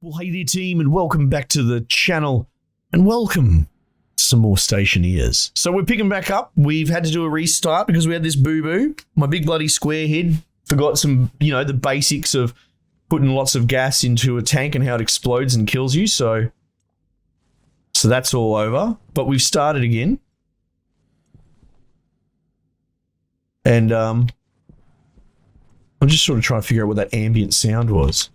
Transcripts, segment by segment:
Well, hey there, team, and welcome back to the channel, and welcome to some more Stationeers. So we're picking back up. We've had to do a restart because we had this boo-boo. My big bloody square head forgot some, the basics of putting lots of gas into a tank and how it explodes and kills you. So that's all over. But we've started again. And I'm just sort of trying to figure out what that ambient sound was.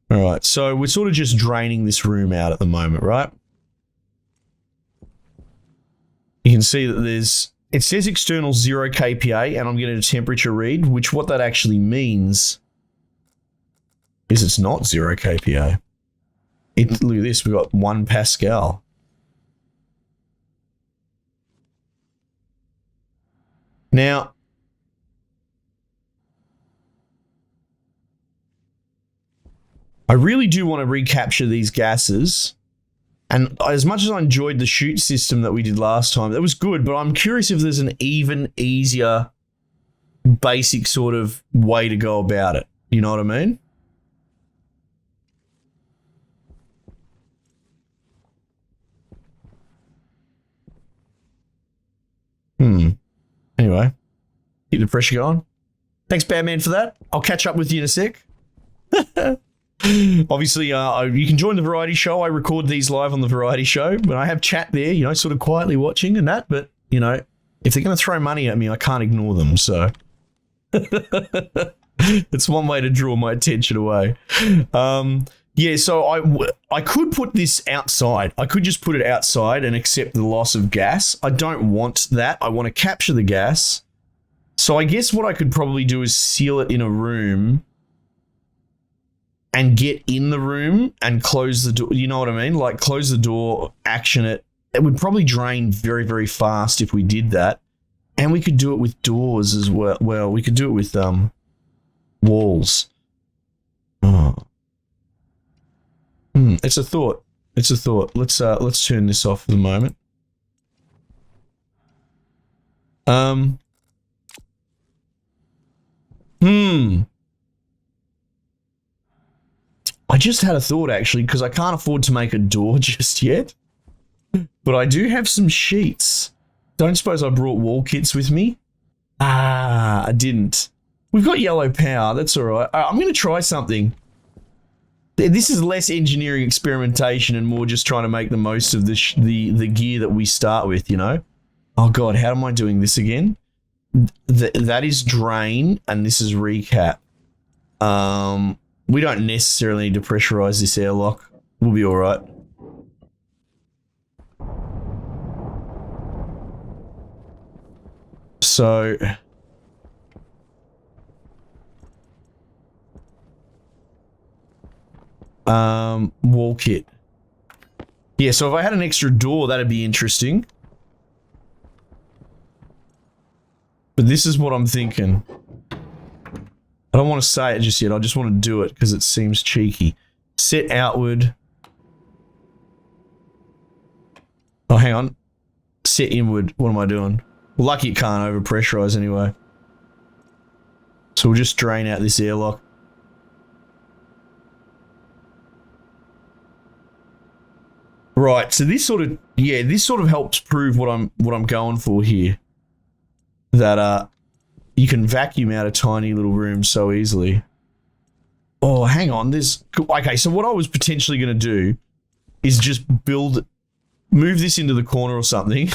All right, so we're sort of just draining this room out at the moment, right? You can see that it says external 0 kPa, and I'm getting a temperature read, which what that actually means is it's not 0 kPa. Look at this, we've got 1 Pascal. Now, I really do want to recapture these gases, and as much as I enjoyed the shoot system that we did last time, that was good, but I'm curious if there's an even easier, basic sort of way to go about it. You know what I mean? Anyway, keep the pressure going. Thanks, Batman, for that. I'll catch up with you in a sec. Obviously, you can join the variety show. I record these live on the variety show, but I have chat there, sort of quietly watching and that. But, if they're going to throw money at me, I can't ignore them. So it's one way to draw my attention away. Yeah, so I could put this outside. I could just put it outside and accept the loss of gas. I don't want that. I want to capture the gas. So I guess what I could probably do is seal it in a room and get in the room and close the door. You know what I mean? Like close the door, action it. It would probably drain very, very fast if we did that. And we could do it with doors as well. Well, we could do it with walls. Oh. It's a thought. It's a thought. Let's turn this off for the moment. I just had a thought, actually, because I can't afford to make a door just yet. But I do have some sheets. Don't suppose I brought wall kits with me? Ah, I didn't. We've got yellow power. That's all right. I'm going to try something. This is less engineering experimentation and more just trying to make the most of the gear that we start with, Oh, God, how am I doing this again? That is drain, and this is recap. We don't necessarily need to pressurize this airlock. We'll be all right. So, wall kit. Yeah, so if I had an extra door, that'd be interesting. But this is what I'm thinking. I don't want to say it just yet. I just want to do it because it seems cheeky. Set outward. Oh, hang on. Set inward. What am I doing? Well, lucky it can't overpressurize anyway. So we'll just drain out this airlock. Right. So this sort of helps prove what I'm going for here. That you can vacuum out a tiny little room so easily. Oh, hang on. Okay, so what I was potentially going to do is just move this into the corner or something,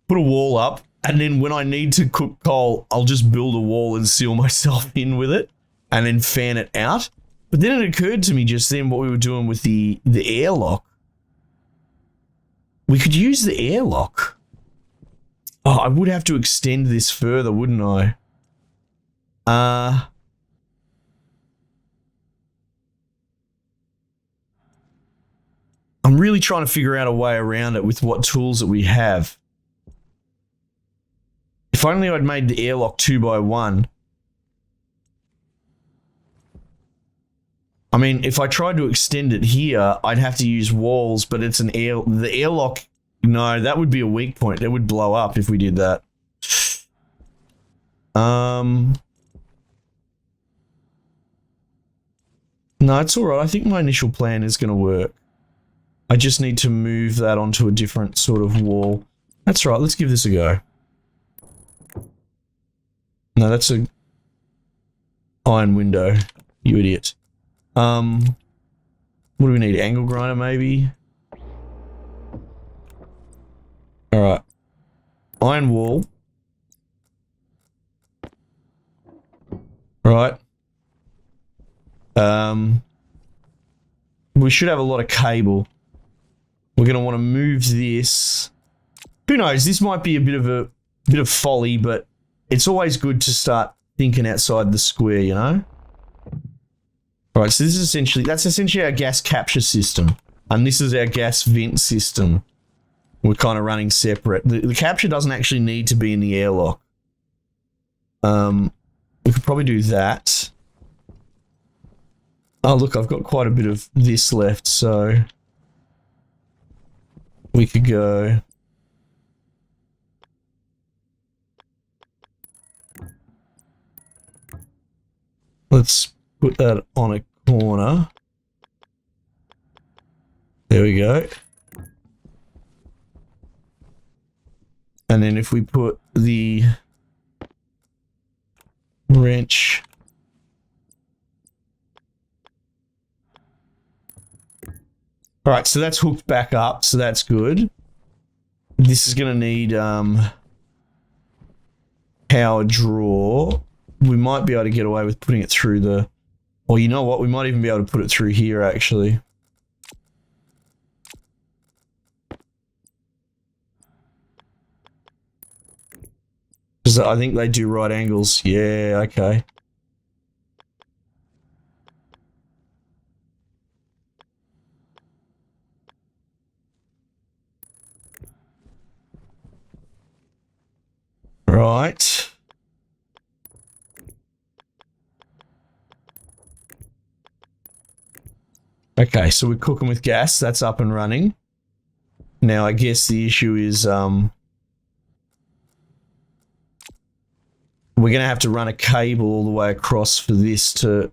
put a wall up, and then when I need to cook coal, I'll just build a wall and seal myself in with it, and then fan it out. But then it occurred to me just then what we were doing with the airlock. We could use the airlock. Oh, I would have to extend this further, wouldn't I? I'm really trying to figure out a way around it with what tools that we have. If only I'd made the airlock 2x1. I mean, if I tried to extend it here, I'd have to use walls, but it's the airlock. No, that would be a weak point. It would blow up if we did that. No, it's all right. I think my initial plan is going to work. I just need to move that onto a different sort of wall. That's right. Let's give this a go. No, that's a iron window. You idiot. What do we need? Angle grinder, maybe? All right. Iron wall. Right. We should have a lot of cable. We're going to want to move this. Who knows? This might be a bit of folly, but it's always good to start thinking outside the square, you know? All right, so this is essentially our gas capture system, and this is our gas vent system. We're kind of running separate. The capture doesn't actually need to be in the airlock. We could probably do that. Oh, look, I've got quite a bit of this left, so we could go. Let's put that on a corner. There we go. And then if we put the wrench all right, so that's hooked back up, so that's good. This is going to need power draw. We might be able to get away with putting it through the... Or you know what? We might even be able to put it through here, actually. Because I think they do right angles. Yeah, okay. Right. Okay, so we're cooking with gas. That's up and running. Now, I guess the issue is we're going to have to run a cable all the way across for this to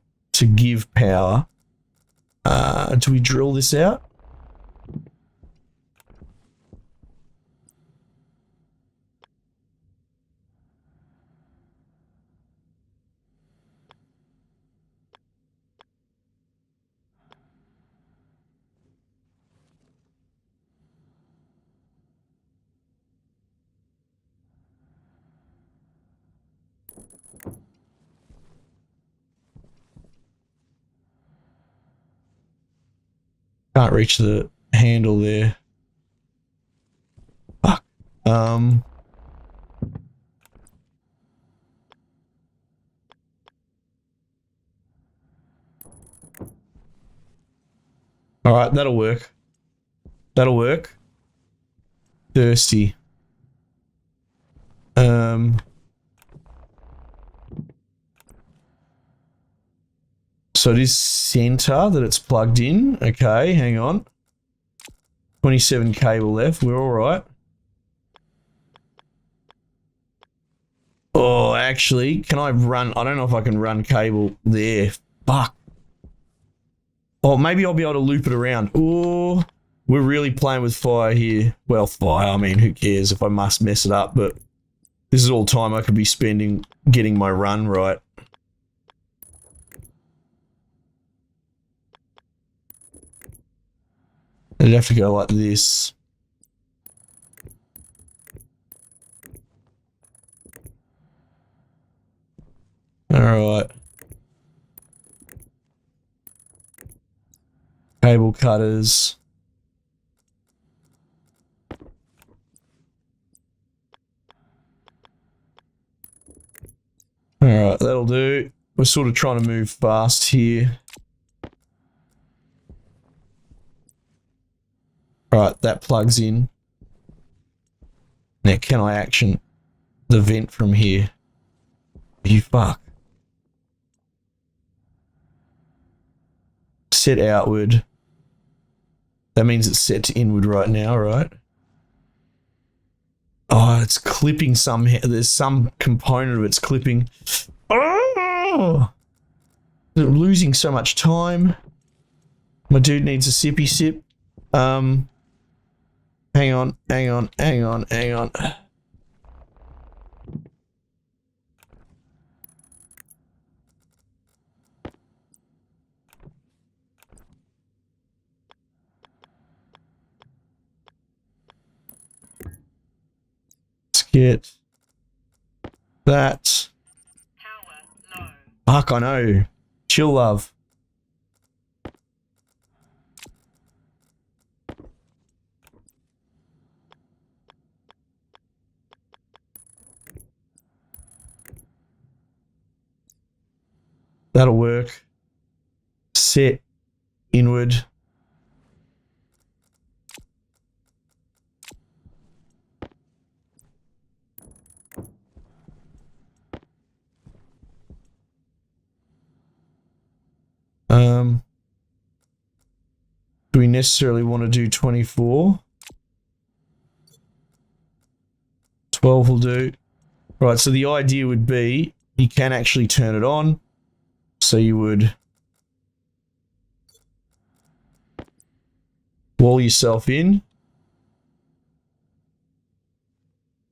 give power. Do we drill this out? Can't reach the handle there. Fuck. All right, that'll work. That'll work. Thirsty. So it is center that it's plugged in. Okay, hang on. 27 cable left. We're all right. Oh, actually, can I run? I don't know if I can run cable there. Fuck. Oh, maybe I'll be able to loop it around. Oh, we're really playing with fire here. Well, fire, I mean, who cares if I must mess it up, but this is all time I could be spending getting my run right. It'd have to go like this. Alright. Cable cutters. Alright, that'll do. We're sort of trying to move fast here. Alright, that plugs in. Now, can I action the vent from here? You fuck. Set outward. That means it's set to inward right now, right? Oh, it's clipping somehow. There's some component of it's clipping. Oh! I'm losing so much time. My dude needs a sippy sip. Hang on. Let's get that. Fuck, I know. Chill, love. That'll work. Set inward. Do we necessarily want to do 24? 12 will do. Right, so the idea would be you can actually turn it on. So you would wall yourself in.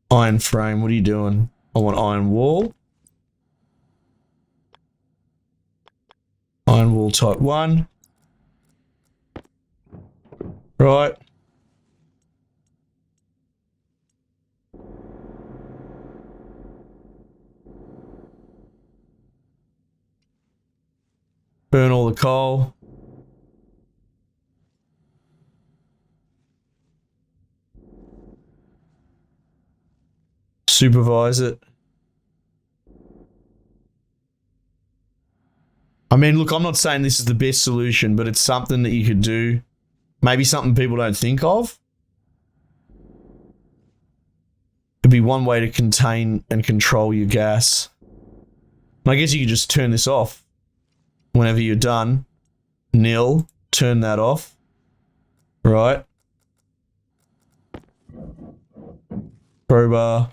Iron frame, what are you doing? I want iron wall. Iron wall type 1. Right. Burn all the coal. Supervise it. I mean, look, I'm not saying this is the best solution, but it's something that you could do. Maybe something people don't think of. It'd be one way to contain and control your gas. I guess you could just turn this off whenever you're done. Nil. Turn that off. Right. Crowbar.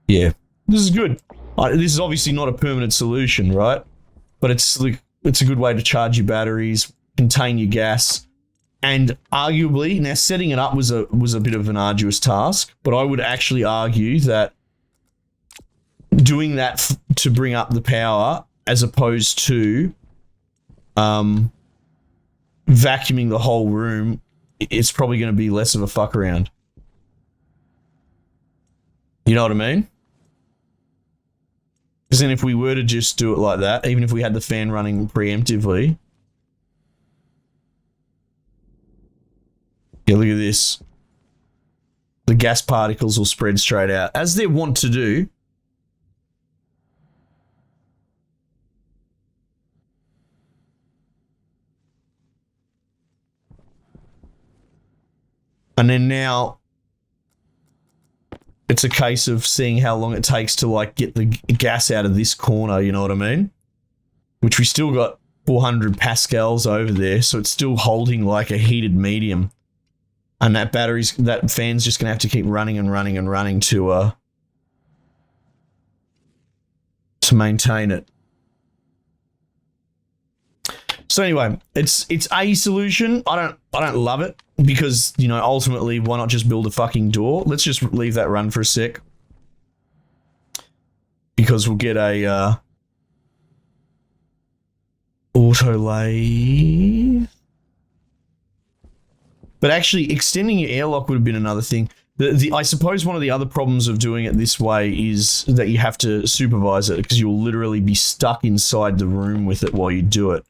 Yeah. This is good. This is obviously not a permanent solution, right? But it's a good way to charge your batteries, contain your gas, and arguably, now setting it up was a bit of an arduous task, but I would actually argue that doing that to bring up the power as opposed to vacuuming the whole room, it's probably going to be less of a fuck around. You know what I mean? Because then if we were to just do it like that, even if we had the fan running preemptively. Yeah, look at this. The gas particles will spread straight out, as they want to do. And then now it's a case of seeing how long it takes to like get the gas out of this corner, you know what I mean? Which we still got 400 pascals over there, so it's still holding like a heated medium. And that fan's just gonna have to keep running and running and running to maintain it. So anyway, it's a solution. I don't love it because, you know, ultimately why not just build a fucking door? Let's just leave that run for a sec. Because we'll get a auto lathe. But actually extending your airlock would have been another thing. I suppose one of the other problems of doing it this way is that you have to supervise it because you'll literally be stuck inside the room with it while you do it.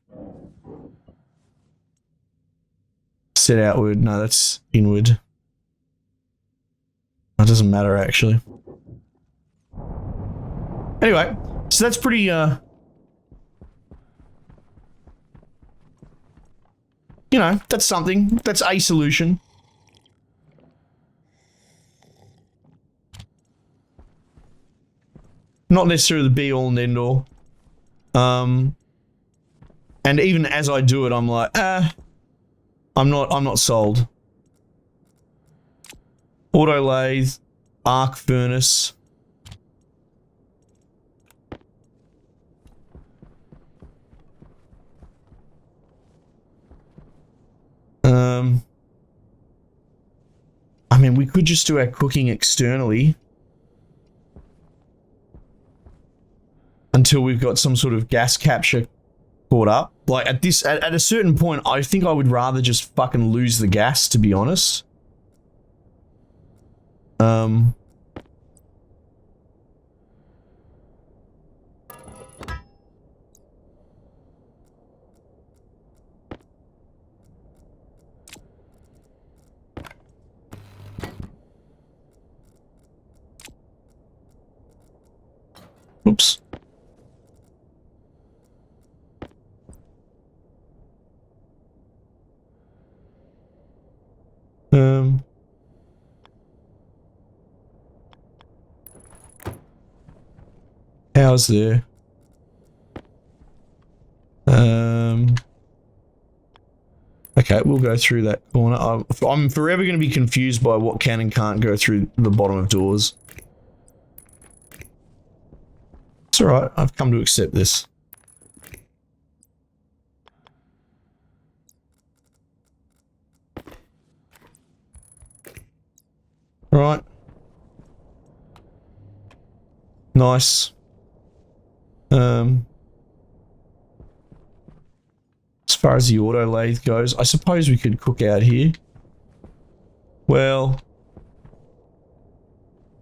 Set outward. No, that's inward. That doesn't matter, actually. Anyway, so that's pretty, you know, that's something. That's a solution. Not necessarily the be-all and end-all. And even as I do it, I'm like, I'm not sold. Auto lathe, arc furnace. I mean, we could just do our cooking externally until we've got some sort of gas capture caught up. Like at a certain point, I think I would rather just fucking lose the gas, to be honest. Oops. How's there? Okay, we'll go through that corner. I'm forever going to be confused by what can and can't go through the bottom of doors. It's alright, I've come to accept this. Right. Nice. As far as the auto lathe goes, I suppose we could cook out here. Well,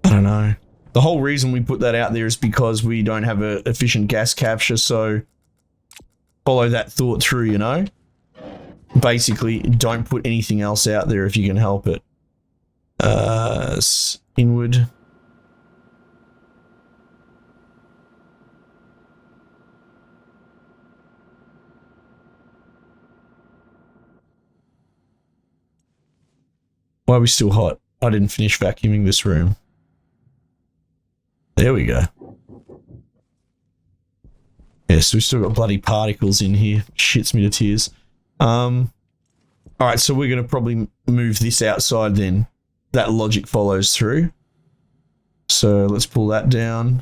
I don't know. The whole reason we put that out there is because we don't have an efficient gas capture, so follow that thought through, you know? Basically, don't put anything else out there if you can help it. Inward. Why are we still hot? I didn't finish vacuuming this room. There we go. Yeah, so we've still got bloody particles in here. Shits me to tears. Alright, so we're going to probably move this outside then. That logic follows through. So let's pull that down.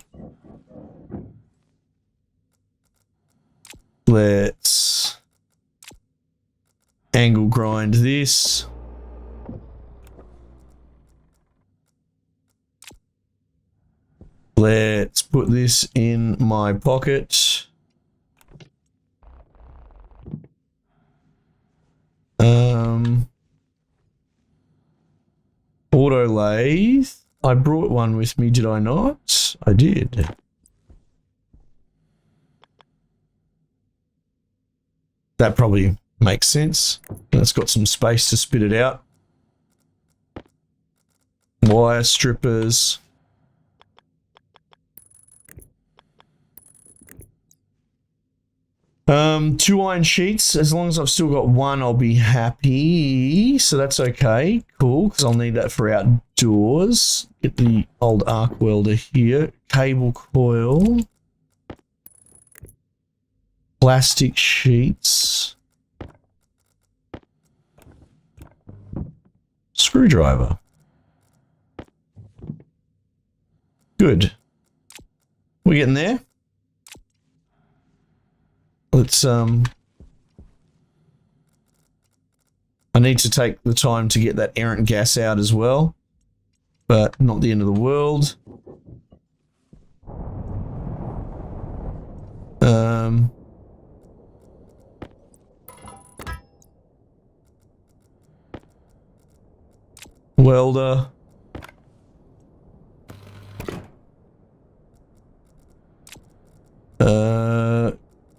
Let's angle grind this. Let's put this in my pocket. Auto lathe. I brought one with me, did I not? I did. That probably makes sense. And it's got some space to spit it out. Wire strippers. Two iron sheets. As long as I've still got one, I'll be happy. So that's okay. Cool, because I'll need that for outdoors. Get the old arc welder here. Cable coil. Plastic sheets. Screwdriver. Good. We're getting there. Let's, I need to take the time to get that errant gas out as well, but not the end of the world. Welder.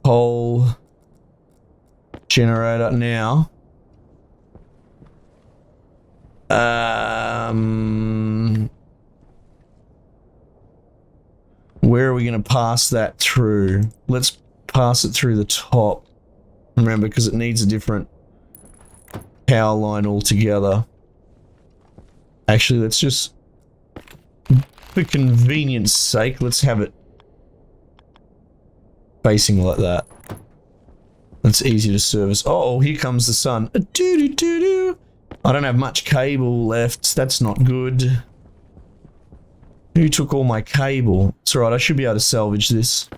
Coal generator now. Where are we going to pass that through? Let's pass it through the top. Remember, because it needs a different power line altogether. Actually, let's just, for convenience sake, let's have it facing like that. That's easy to service. Oh, here comes the sun. Doo-doo-doo-doo. I don't have much cable left. That's not good. Who took all my cable? It's alright, I should be able to salvage this.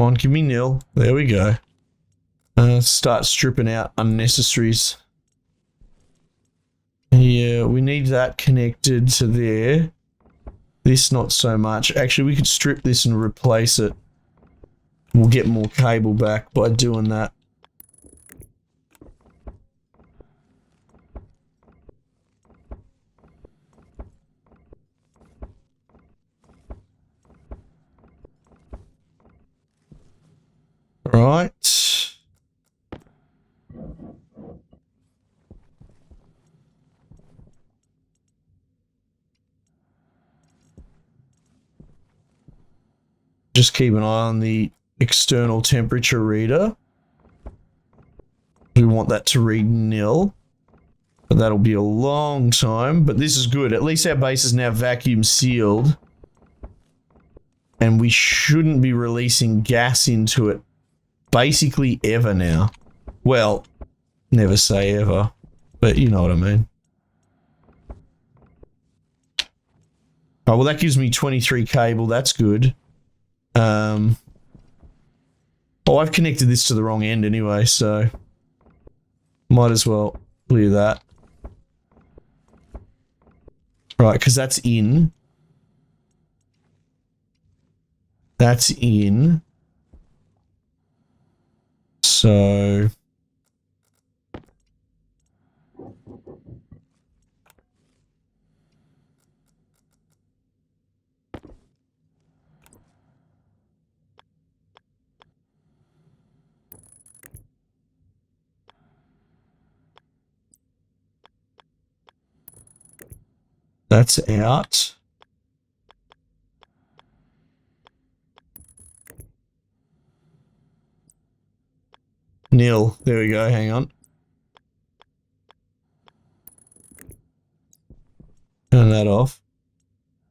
Come on, give me nil. There we go. Start stripping out unnecessaries. Yeah, we need that connected to there. This not so much. Actually, we could strip this and replace it. We'll get more cable back by doing that. Right. Just keep an eye on the external temperature reader. We want that to read nil. But that'll be a long time. But this is good. At least our base is now vacuum sealed. And we shouldn't be releasing gas into it basically ever now. Well, never say ever. But you know what I mean. Oh, well, that gives me 23 cable. That's good. Oh, I've connected this to the wrong end anyway, so might as well clear that. Right, because that's in. That's in. So that's out. Nil. There we go. Hang on. Turn that off.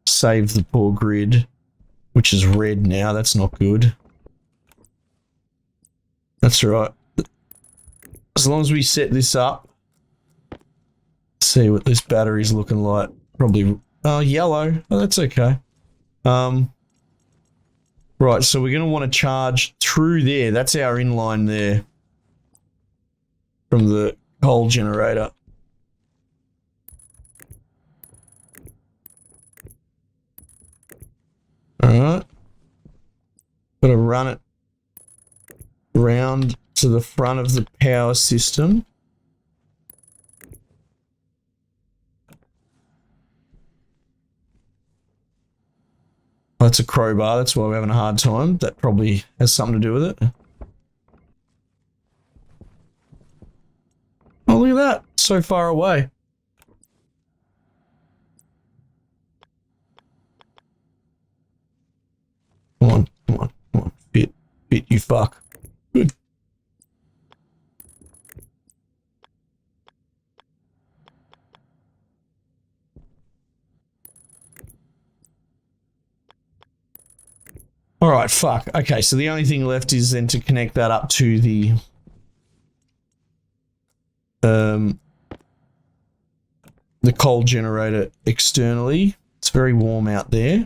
Save the poor grid, which is red now. That's not good. That's right. As long as we set this up, see what this battery's looking like. Probably yellow. Oh, that's okay. Right, so we're going to want to charge through there. That's our inline there from the coal generator. Alright. Got to run it round to the front of the power system. That's a crowbar, that's why we're having a hard time. That probably has something to do with it. Oh, look at that. So far away. Come on, come on, come on. Fit, you fuck. Good. All right, fuck. Okay, so the only thing left is then to connect that up to the coal generator externally. It's very warm out there.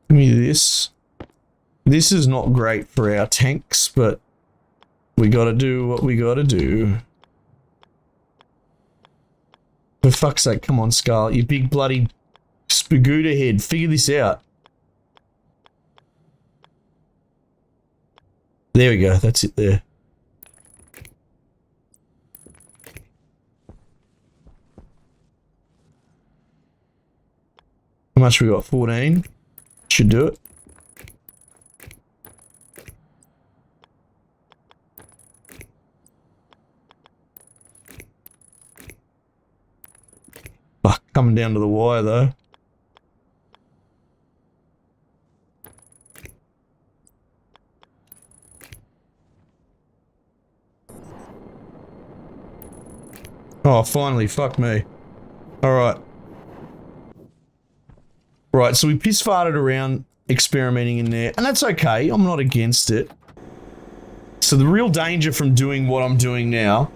Give me this. This is not great for our tanks, but we gotta do what we gotta do. For fuck's sake, come on, Scarlet, you big bloody spagooter head, figure this out. There we go, that's it there. How much we got? 14? Should do it. Fuck, coming down to the wire though. Oh, finally, fuck me. Alright. Right, so we piss farted around experimenting in there, and that's okay. I'm not against it. So the real danger from doing what I'm doing now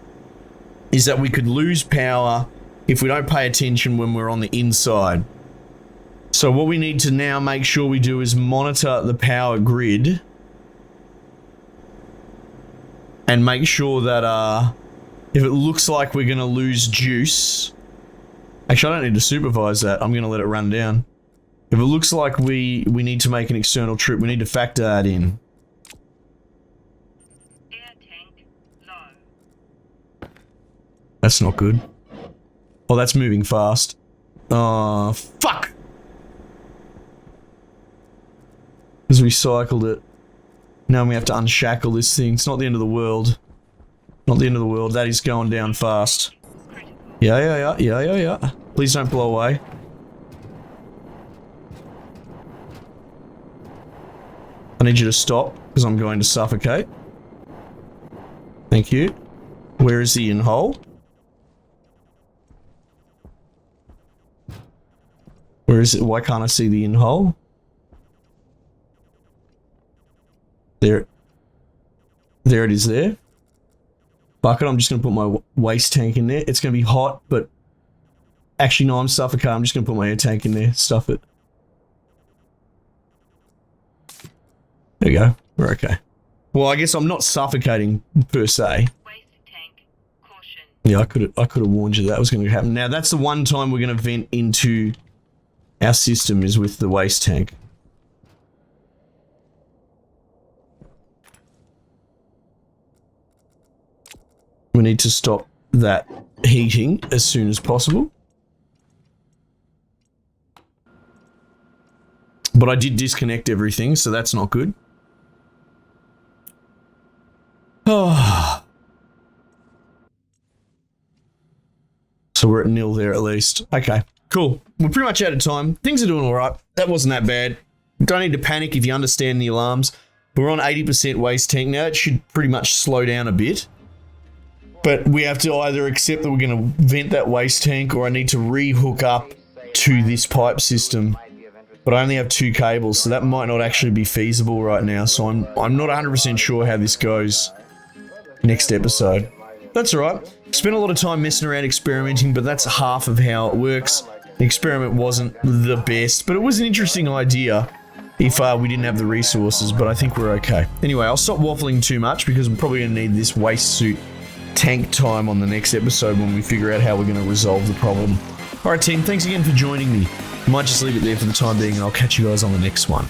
is that we could lose power if we don't pay attention when we're on the inside. So what we need to now make sure we do is monitor the power grid and make sure that if it looks like we're going to lose juice... Actually, I don't need to supervise that. I'm going to let it run down. If it looks like we need to make an external trip, we need to factor that in. Air tank low. That's not good. Oh, that's moving fast. Oh, fuck! Because we cycled it. Now we have to unshackle this thing. It's not the end of the world. Not the end of the world. That is going down fast. Yeah. Please don't blow away. I need you to stop, because I'm going to suffocate. Thank you. Where is the in-hole? Where is it? Why can't I see the in-hole? There. There it is there. Bucket, I'm just going to put my waste tank in there. It's going to be hot, but... Actually, no, I'm suffocating. I'm just going to put my air tank in there. Stuff it. There you go. We're okay. Well, I guess I'm not suffocating per se. Waste tank caution. Yeah, I could have warned you that was going to happen. Now, that's the one time we're going to vent into our system is with the waste tank. We need to stop that heating as soon as possible. But I did disconnect everything, so that's not good. Oh. So we're at 0 there at least. Okay, cool. We're pretty much out of time. Things are doing all right. That wasn't that bad. Don't need to panic if you understand the alarms. We're on 80% waste tank now. It should pretty much slow down a bit. But we have to either accept that we're going to vent that waste tank, or I need to re-hook up to this pipe system. But I only have 2 cables, so that might not actually be feasible right now. So I'm not 100% sure how this goes next episode. That's alright. Spent a lot of time messing around experimenting, but that's half of how it works. The experiment wasn't the best, but it was an interesting idea if we didn't have the resources, but I think we're okay. Anyway, I'll stop waffling too much because I'm probably going to need this waste suit tank time on the next episode when we figure out how we're going to resolve the problem. Alright team, thanks again for joining me. I might just leave it there for the time being, and I'll catch you guys on the next one.